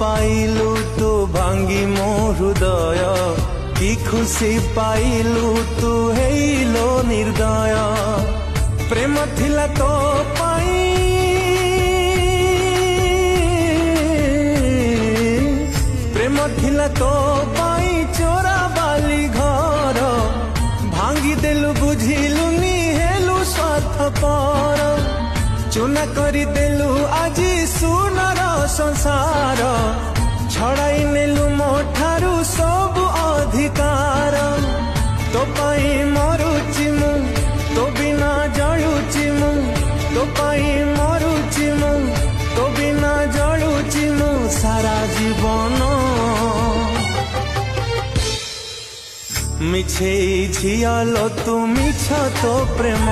पाइलु तू भांगी मो हृदय कि खुशी पाइलु तू हेलो निर्दय प्रेम थिला तो पाई प्रेम थिला तो पाई चोरा बाली घर भांगी देलु बुझिलु नि हेलु स्वार्थपर चुना करी देलु आजी सुनर संसार छड़ाई नेलु मोठारू सब अधिकार तो पाई मरुची मु तो बिना जलुची मु तो पाई मरुची मु तो बिना जलुची मु सारा जीवन मिछे झियालो तू मिछ तो प्रेम